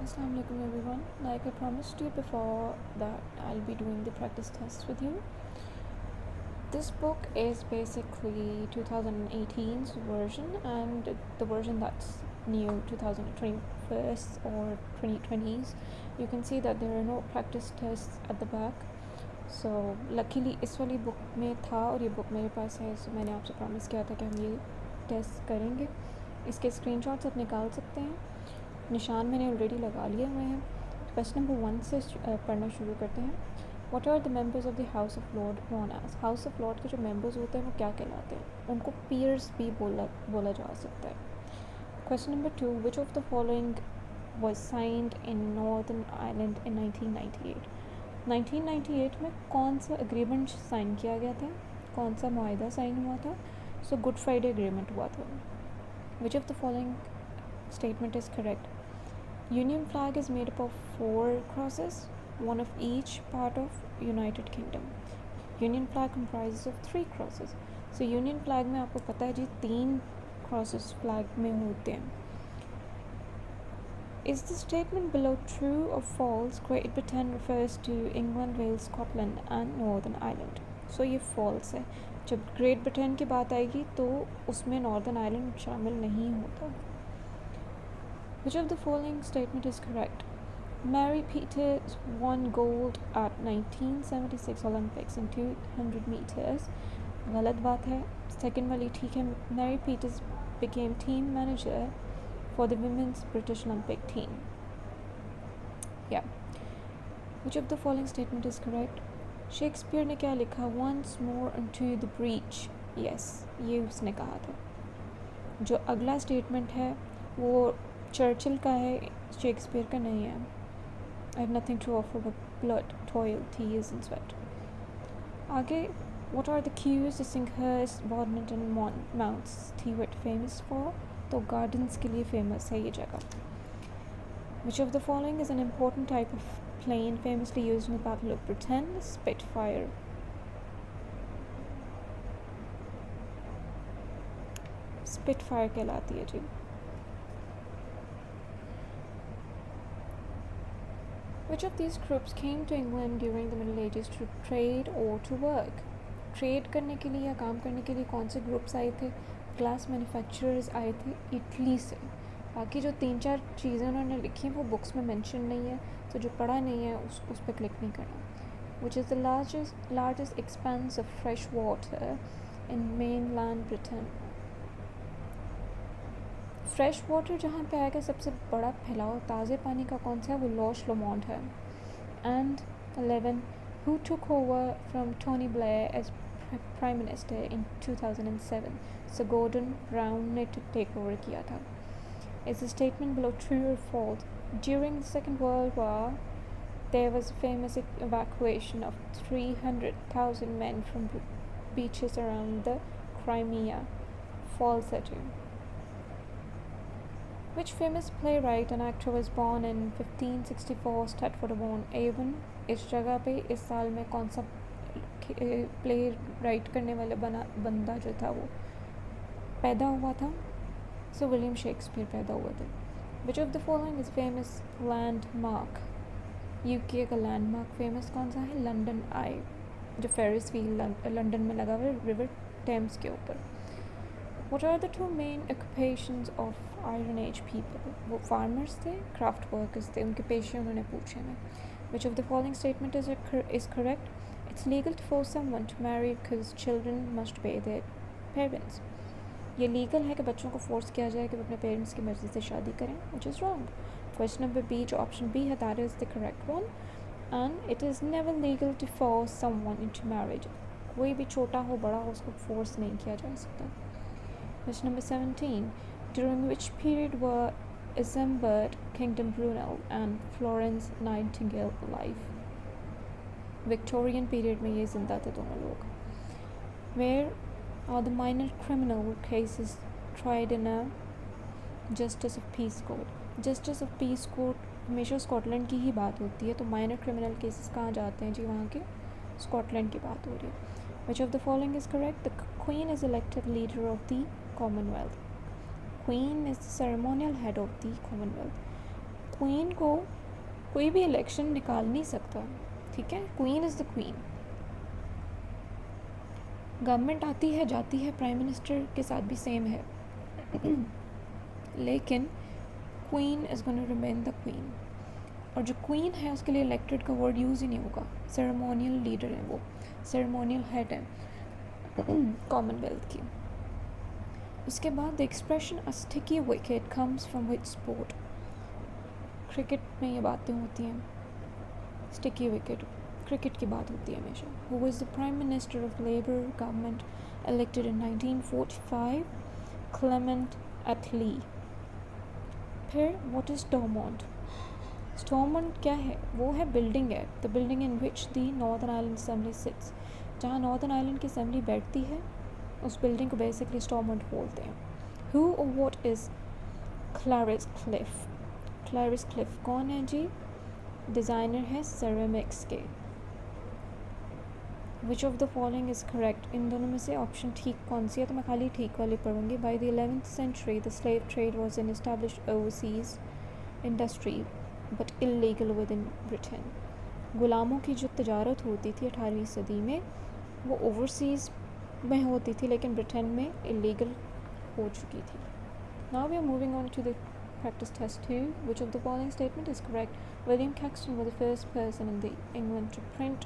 Assalamu alaikum everyone. Like I promised you before that I'll be doing the practice tests with you. This book is basically 2018's version and the version that's new 2021st or 2020s. You can see that there are no practice tests at the back. So luckily इस वाली book में था और ये book मेरे पास है, so मैंने आपसे प्रॉमिस किया था कि हम ये टेस्ट करेंगे. इसके स्क्रीनशॉट्स आप निकाल सकते हैं. निशान मैंने ऑलरेडी लगा लिए हुए हैं. क्वेश्चन नंबर 1 से पढ़ना शुरू करते हैं. What are the members of the house of lord known as. House of lord के जो मेंबर्स होते हैं वो क्या कहलाते हैं? उनको पीयर्स भी बोला जा सकता है. Question number 2, which of the following was signed in Northern Ireland in 1998. 1998 में कौन सा एग्रीमेंट साइन किया गया था? कौन सा मुआहदा साइन हुआ था? सो गुड फ्राइडे एग्रीमेंट हुआ था. विच of the following statement is correct? Union flag is made up of 4 crosses, one of each part of United Kingdom. Union flag comprises of 3 crosses. So Union flag में आपको पता है जी 3 crosses flag में होते हैं. Is the statement below true or false? Great Britain refers to England, Wales, Scotland and Northern Ireland. So ये false है. जब ग्रेट ब्रिटेन की बात आएगी तो उसमें नॉर्दर्न आयरलैंड शामिल नहीं होता. Which of the following statement is correct? Mary Peters won gold at 1976 Olympics in 200 meters. गलत बात है. सेकेंड वाली ठीक है. Mary Peters became team manager for the women's British Olympic team. Yeah. Which of the following statement is correct? Shakespeare ने क्या लिखा? Once more into the breach. Yes, ये उसने कहा था. जो अगला स्टेटमेंट है वो चर्चिल का है, शेक्सपियर का नहीं है. I have nothing to offer but blood, toil, tears and sweat. आगे, what are the cues the Singhurst, Bodminton, Mounts, Stewart famous for? तो gardens के लिए famous है ये जगह. Which of the following is an important type of plane famously used in the Battle of Britain? Spitfire. Spitfire कहलाती है जी. Which of these groups came to England during the Middle Ages to trade or to work? Trade करने के लिए या काम करने के लिए कौन से ग्रुप्स आए थे? ग्लास मैन्युफैक्चरर्स आए थे इटली से. बाकी जो 3-4 चीज़ें उन्होंने लिखी हैं वो बुक्स में मेंशन नहीं है, तो जो पढ़ा नहीं है उस पर क्लिक नहीं करना. Which is the largest expanse of fresh water in mainland Britain? Fresh water जहाँ पे आएगा सबसे बड़ा फैलाव ताज़े पानी का कौन सा है? वो लॉश लोमोंट है. And 11, who took over from Tony Blair as Prime Minister in 2007? So Gordon Brown ने टेक ओवर किया था. Is the statement below true or false? During the Second World War, there was a famous evacuation of 300,000 men from beaches around the Crimea. False है जी. Which famous playwright and actor was born in 1564 Stratford-upon Avon? इस जगह पे इस साल में कौन सा play right करने वाले बंदा जो था वो पैदा हुआ था? सो विलियम शेक्सपियर पैदा हुआ था. विच of the following is famous landmark? UK का लैंडमार्क फेमस कौन सा है? लंदन आई, जो फेरिस व्हील लंदन में लगा हुआ है रिवर टेम्स के ऊपर. What are the 2 main occupations of Iron Age people? वो farmers थे, craft workers थे. उनके पेशे उन्होंने पूछे हैं. Which of the following statement is correct? It's legal to force someone to marry because children must obey their parents. ये legal है कि बच्चों को फोर्स किया जाए कि वो अपने पेरेंट्स की मर्ज़ी से शादी करें. Which is wrong. Question number B जो option B है that is the correct one. And it is never legal to force someone into marriage. कोई भी छोटा हो बड़ा हो उसको फोर्स नहीं किया जा सकता. Question number 17. During which period were Isambard Kingdom Brunel and Florence Nightingale alive? Victorian period में ये जिंदा थे दोनों लोग. Where are the minor criminal cases tried in a Justice of Peace Court? Justice of Peace Court हमेशा Scotland की ही बात होती है, तो माइनर क्रिमिनल केसेस कहाँ जाते हैं जी? वहाँ के स्कॉटलैंड की बात हो रही है. Which of the following is correct? The Queen is elected leader of the Commonwealth. Queen is the ceremonial head of the Commonwealth. Queen को कोई भी इलेक्शन निकाल नहीं सकता, ठीक है, queen is the queen. Government आती है जाती है, प्राइम मिनिस्टर के साथ भी सेम है लेकिन queen is gonna remain the queen. और जो क्वीन है उसके लिए इलेक्टेड का वर्ड यूज़ ही नहीं होगा, सेरेमोनियल लीडर है वो, सेरेमोनियल हेड है कॉमनवेल्थ की। उसके बाद the expression a sticky wicket comes from which sport. Cricket में ये बातें होती हैं, स्टिकी विकेट क्रिकेट की बात होती है हमेशा। Who was the prime minister of labour government elected in 1945? Clement Attlee. फिर व्हाट इज स्टोरमॉन्ट? स्टोरमॉन्ट क्या है? वो है बिल्डिंग है, the building in which the northern island assembly sits. जहाँ नॉर्दर्न आइलैंड की असेंबली बैठती है उस बिल्डिंग को बेसिकली स्टोरमॉन्ट बोलते हैं। हु और what is Clarice Cliff? Clarice Cliff कौन है जी? डिज़ाइनर है सेरेमिक्स के। Which of the following is correct? इन दोनों में से ऑप्शन ठीक कौन सी है? तो मैं खाली ठीक वाली पढ़ूंगी। By the 11th century the slave trade was an established overseas industry but illegal within Britain. ग़ुलामों की जो तजारत होती थी 18वीं सदी में वो ओवरसीज़ में होती थी लेकिन ब्रिटेन में इलीगल हो चुकी थी। Now we are moving on to the practice test 2. Which of the following statement is correct? William Caxton was the first person in England to print